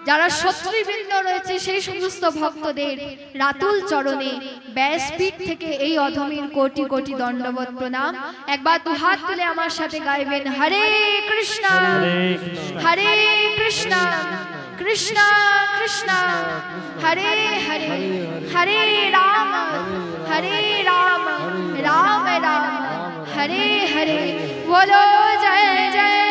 যারা শত্রুবৃন্দ রয়েছে সেই সমস্ত ভক্তদের রাতুল চরণে ব্যাসপীঠ থেকে এই অধমীর কোটি কোটি দণ্ডবত প্রণাম। একবার দুহাত তুলে আমার সাথে গাইবেন হরে কৃষ্ণ হরে কৃষ্ণ কৃষ্ণ কৃষ্ণ হরে হরে হরে রাম রাম রাম হরে হরে বলো জয় জয়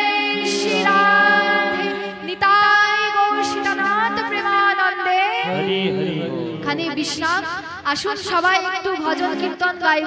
শ্রী রাধে নিতাই গৌর সীতানাথ প্রেমানন্দে। খানি বিশ্রাম, আসুন সবাই একটু ভজন কীর্তন গাইব।